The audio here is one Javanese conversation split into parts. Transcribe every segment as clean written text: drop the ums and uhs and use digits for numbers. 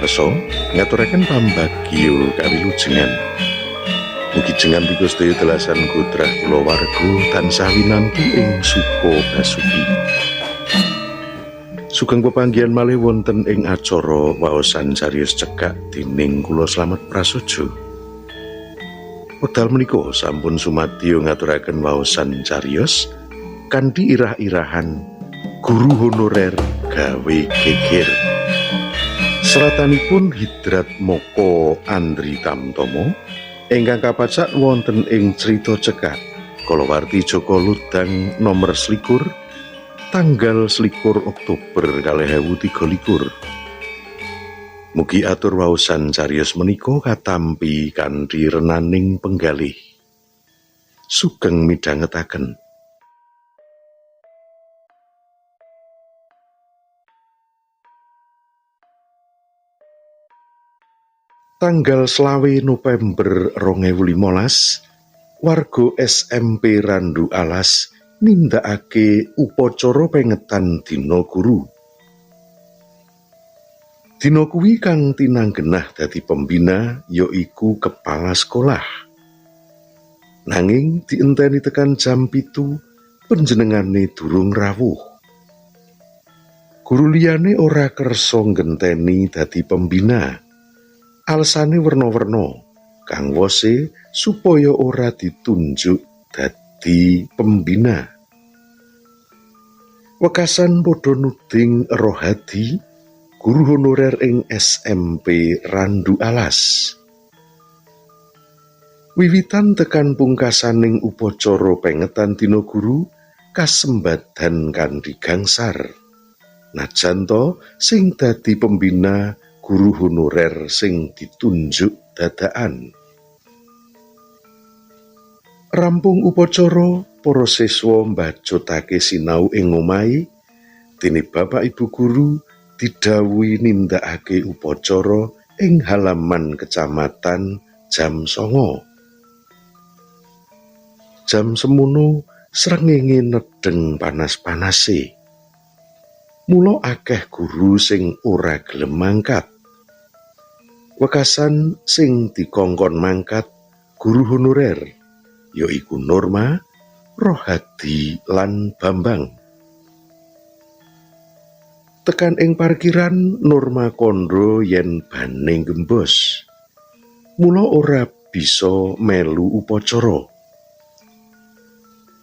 pamirsa ngaturaken pambagyo kawilujengan. Mugi jenengan sedaya telasan kodrah kula warga tansah winantu ing suka basuki. Sugeng pepanggihan malih wonten ing acara waosan cariyos cekak dening kula Slamet Prasojo. Wekdal menika sampun sumadyo ngaturaken waosan cariyos kanthi irah-irahan guru honorer gawe geger. Seratanipun Hidrat Moko Andri Tamtomo ingkang kapacak wonten ing crita cekak kalawarti Joko Ludang nomor 21 tanggal 21 Oktober 2023. Mugi atur waosan cariyos menika katampi kanthi renaning penggalih. Sugeng midhangetaken. Tanggal 20 November 2015, warga SMP Randu Alas nindakake upacara pengetan Dina Guru. Dina kuwi kang tinanggenah dadi pembina yaiku kepala sekolah. Nanging dienteni tekan jam 7 panjenengane durung rawuh. Guru liyane ora kersa ngenteni dadi pembina. Alasane werna-werna kang wose supaya ora ditunjuk dadi pembina. Wekasan padha nuding Rohadi, guru honorer ing SMP Randu Alas. Wiwitan tekan pungkasaning upacara pengetan Dina Guru kasembadan kanthi gangsar. Najan to sing dadi pembina guru honorer sing ditunjuk dadakan. Rampung upacara, para siswa mbacutake sinau ing omahe, dene bapak ibu guru didhawuhi nindakake upacara ing halaman kecamatan jam 09. Jam semono srengenge nedeng panas-panase. Mula akeh guru sing ora gelem mangkat. Wekasan sing dikongkon mangkat guru honorer yaiku Norma, Rohadi lan Bambang. Tekan ing parkiran Norma kandha yen bane gembos. Mula ora bisa melu upacara.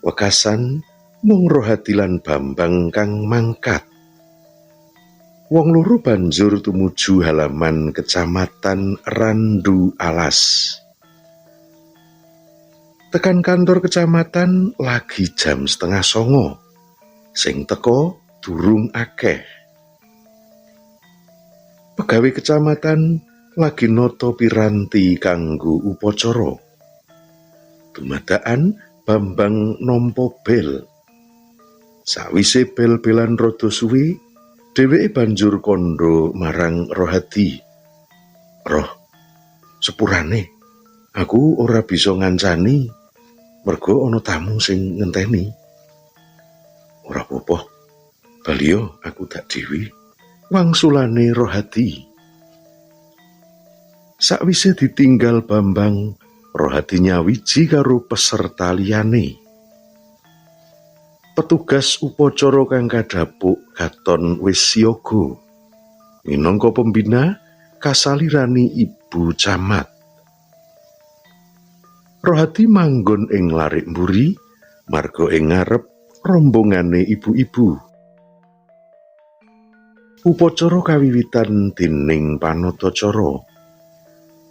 Wekasan mung Rohadi lan Bambang kang mangkat. Wong loro banjur tumuju halaman kecamatan Randu Alas. Tekan kantor kecamatan lagi jam 08:30. Sing teka durung akeh. Pegawai kecamatan lagi noto piranti kanggo upacara. Dumadakan Bambang nampa bel. Sawise bel-belan rada suwe, dheweke banjur kandha marang Rohadi. Roh, sepurane aku ora bisa ngancani mergo ana tamu sing ngenteni. Ora apa-apa, baliyo aku dak dhewe, wangsulane Rohadi. Sakwise ditinggal Bambang, Rohadi nyawiji karo peserta liyane. Petugas upacara kang kadhapuk katon wis siaga. Minangka pembina kasalirani ibu camat. Rohadi manggon ing larik mburi, marga ing ngarep rombongane ibu-ibu. Upacara kawiwitan dening panatacara.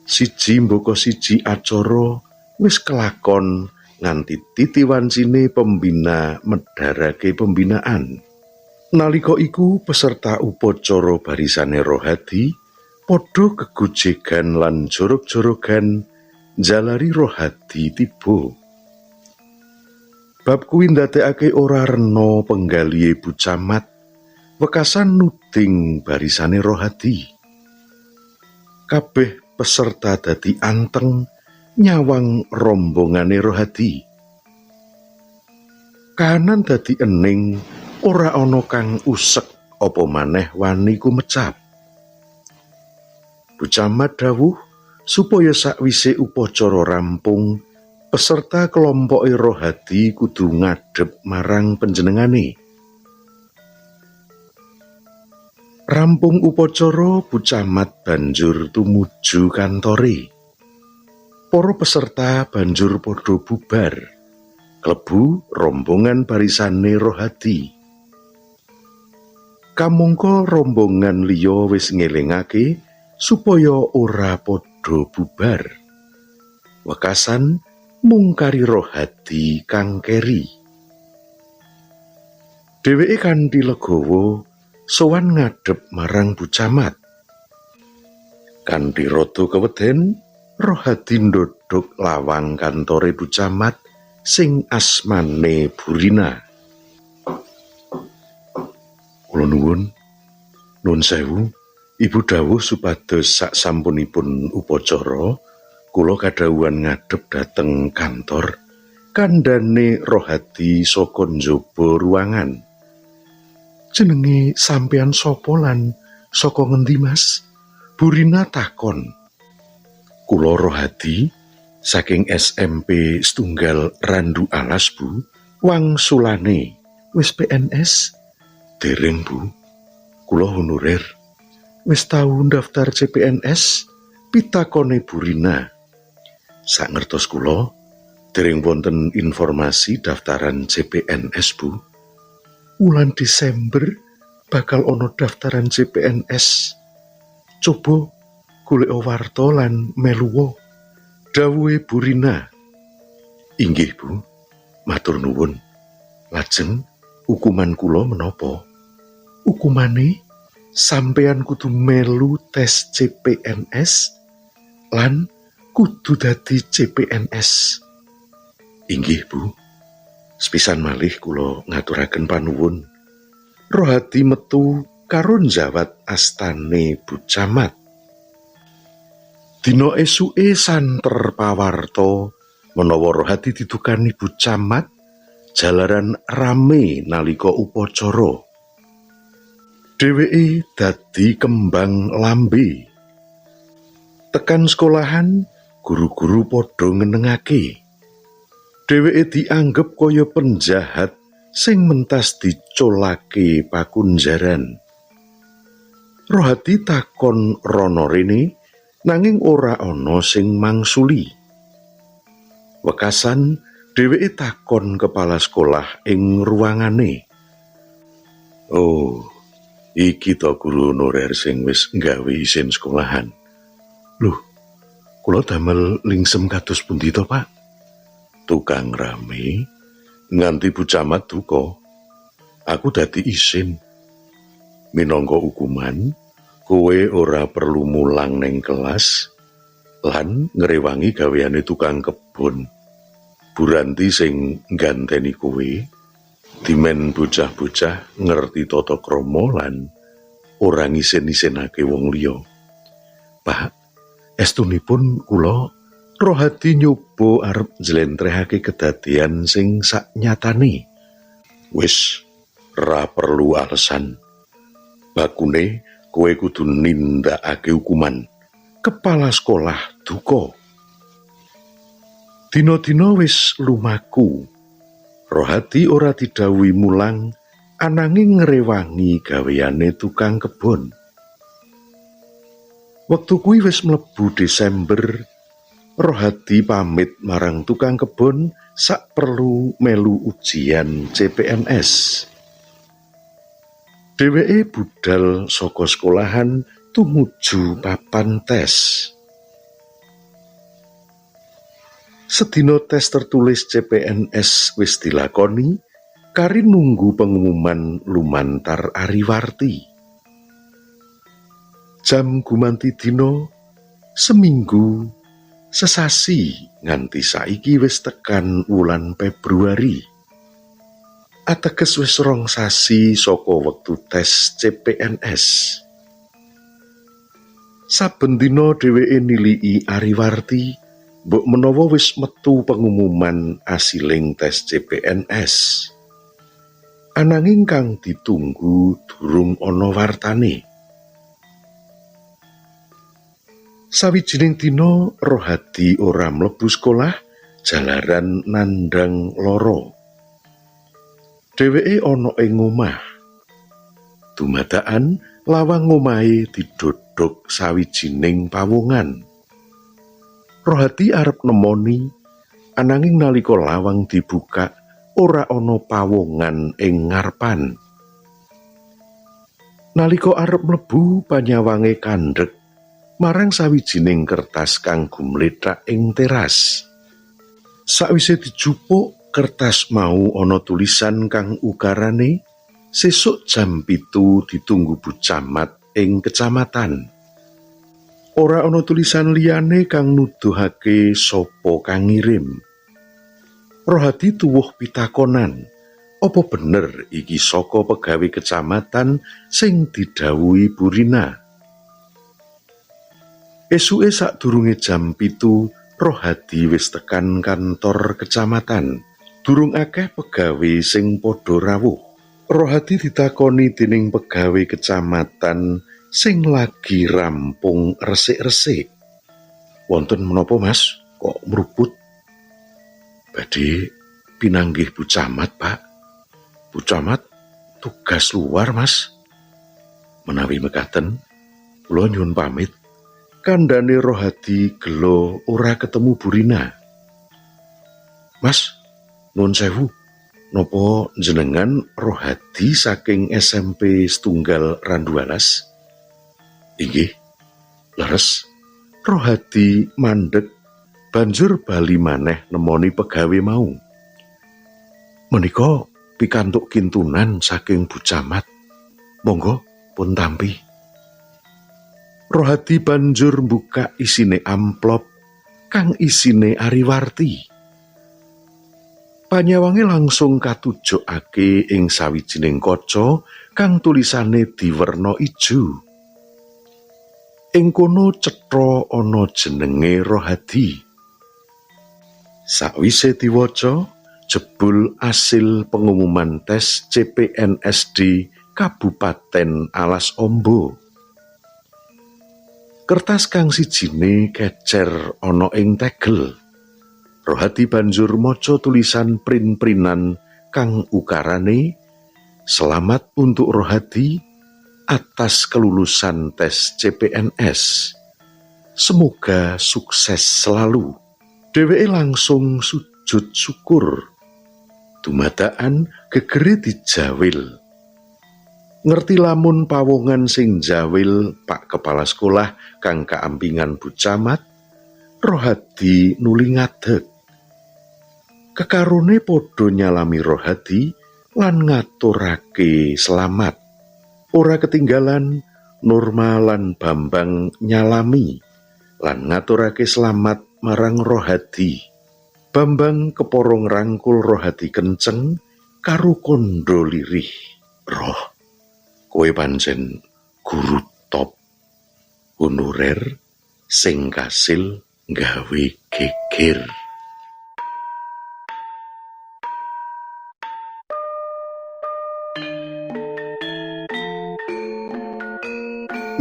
Siji mbaka siji acara wis kelakon nganti titiwancine pembina medharake pembinaan. Nalika iku peserta upacara barisane Rohadi padha gegojegan lan jorog-jorogan jalari Rohadi tiba. Bab kuwi ndadekake ora rena penggalihe Bu Camat wekasan nuding barisane Rohadi. Kabeh peserta dadi anteng nyawang rombongane Rohadi. Kahanan dadi ening, ora ana kang usek apa maneh wani kumecap. Bu Camat dawuh supaya sakwise upacara rampung, peserta kelompoke rohadi kudu ngadhep marang panjenengane. Rampung upacara, Bu Camat banjur tumuju kantore. Para peserta banjur padha bubar, klebu rombongan barisane rohadi. Kamangka rombongan liya wis ngelingake supaya ora padha bubar. Wekasan mung kari rohadi kang keri. Dheweke kanthi legawa sowan ngadhep marang Bu Camat. Kanthi rada keweden, rohadi ndodhok lawang kantore Bu Camat sing asmane Burina. Kula nuwun sewu, Ibu dawuh supados saksampunipun upacara, kula kadhawuhan ngadhep dhateng kantor kandhane rohadi saka njaba ruangan. Jenenge sampeyan sapa lan saka ngendi, Mas? Burina takon. Kula rohadi saking SMP setunggal Randu Alas, Bu. Wangsulane wis PNS? Dereng, Bu. Kula honorer. Wis tau daftar CPNS? Pitakone Burina. Sangertos kula, dereng wonten informasi daftaran CPNS, Bu. Wulan Desember bakal ana daftaran CPNS. Coba golek warta lan meluwa, dawuhe Burina. Inggih, Bu. Matur nuwun. Lajeng hukuman kula menapa? Hukumane sampeyan kudu melu tes CPNS lan kudu dadi CPNS. Inggih, Bu. Sepisan malih kula ngaturaken panuwun. Rohadi metu karo njawat astane Bu Camat. Dina esuke santer pawarta menawa rohadi didukani Bu Camat jalaran rame nalika upacara. Dheweke dadi kembang lambe. Tekan sekolahan, guru-guru padha ngenengake. Dheweke dianggep kaya penjahat sing mentas dicolake pakunjaran. Rohadi takon rono rene, nanging ora ana sing mangsuli. Wekasan dheweke takon kepala sekolah ing ruangane. Oh, iki to guru honorer sing wis nggawe isin sekolahan. Loh, kula damel lingsem kados pundi to, Pak? Tukang rame nganti Bu Camat duka. Aku dadi isin. Minangka hukuman, kowe ora perlu mulang neng kelas lan ngrewangi gaweane tukang kebon. Buranti sing ngganteni kowe dimen bocah-bocah ngerti tata krama lan ora ngisen-isenake wong liya. Pak, estunipun kula rohadi nyoba arep njlentrehake kedadean sing saknyatane. Wis ra perlu alasan. Bakune kowe kudu nindakake hukuman. Kepala sekolah duka. Dina-dina wis lumaku. Rohadi ora didhawuhi mulang, ananging ngrewangi gaweane tukang kebon. Wektu kuwi wis mlebu Desember. Rohadi pamit marang tukang kebon sak perlu melu ujian CPNS. Dheweke budal saka sekolahan tumuju papan tes. Sedina tes tertulis CPNS wis dilakoni, kari nunggu pengumuman lumantar Ariwarti. Jam gumanti dina, seminggu, sesasi nganti saiki wis tekan wulan Februari. Ateges wis 2 sasi saka wektu tes CPNS. Saben dina dheweke niliki Ariwarti, mbok menawa wis metu pengumuman asiling tes CPNS. Ananging kang ditunggu durung ana wartane. Sawijining dina Rohadi ora mlebu sekolah jalaran nandhang lara. Dheweke ana ing omah. Dumadakan lawang omahe didodhog sawijining pawongan. Rohadi arep nemoni, ananging nalika lawang dibuka ora ana pawongan ing ngarepan. Nalika arep mlebu panyawange kandhek marang sawijining kertas kang gumlethak ing teras. Sakwise dijupuk, kertas mau ana tulisan kang ukarane sesuk jam 7 ditunggu Bu Camat ing kecamatan. Ora ana tulisan liyane kang nuduhake sapa kang ngirim. Rohadi tuwuh pitakonan, apa bener iki saka pegawe kecamatan sing didhawuhi Bu Rina? Esuke sadurunge jam 7, Rohadi wis tekan kantor kecamatan. Durung akeh pegawe sing padha rawuh. Rohadi ditakoni dening pegawe kecamatan sing lagi rampung resik-resik. "Wonten menapa, Mas? Kok mruput?" "Badhe pinanggih Bu Camat, Pak." "Bu Camat tugas luar, Mas." "Menawi mekaten, kula nyuwun pamit." Kandhane Rohadi gelo ora ketemu Bu Rina. "Mas, nuwun sewu, napa jenengan Rohadi saking SMP setunggal Randualas?" "Inggih." Leres Rohadi mandeg banjur bali maneh nemoni pegawe mau. "Menika pikantuk kintunan saking Bu Camat. Monggo pun tampi." Rohadi banjur mbuka isine amplop kang isine Ariwarti. Panyawange langsung katujokake ing sawijining kaca kang tulisane diwerna ijo. Ing kono cetha ana jenenge Rohadi. Sakwise diwaca, jebul asil pengumuman tes CPNSD Kabupaten Alas Ombo. Kertas kang sijine kecer ana ing tegel. Rohadi banjur maca tulisan prin-prinan kang ukarane, "Selamat untuk Rohadi atas kelulusan tes CPNS. Semoga sukses selalu." Dheweke langsung sujud syukur. Dumadakan gegere dijawil. Ngerti lamun pawongan sing jawil Pak Kepala Sekolah kang kaampingan Bu Camat, Rohadi nuli ngadeg. Kekarone padha nyalami Rohadi lan ngaturake selamat. Ora ketinggalan Nurma lan Bambang nyalami lan ngaturake selamat marang Rohadi. Bambang kepara ngrangkul Rohadi kenceng karo kandha lirih. "Roh, kowe pancen guru top honorer sing kasil gawe geger."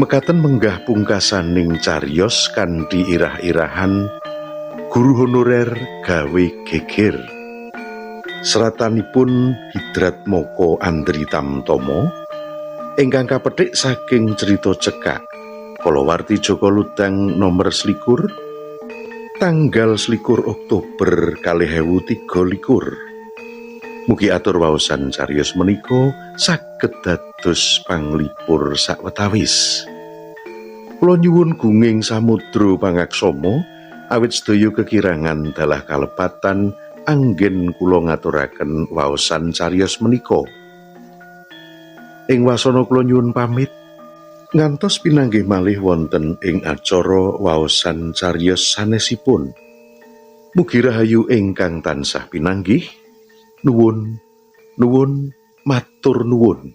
Mekaten menggah pungkasaning cariyos kanthi irah-irahan guru honorer gawe geger. Seratanipun Hidrat Moko Andri Tamtomo ingkang kapethik saking cerita cekak kalawarti Joko Ludang nomor 21 tanggal 21 Oktober 2023. Mugi atur waosan cariyos menika saged dados panglipur sawetawis. Kula nyuwun gunging samudra pangaksama awit sedaya kekirangan dalah kalepatan anggen kula ngaturaken waosan cariyos menika. Ing wasana kula nyuwun pamit ngantos pinanggih malih wonten ing acara waosan cariyos sanesipun. Mugi rahayu ingkang tansah pinanggih. Nuwun, matur nuwun.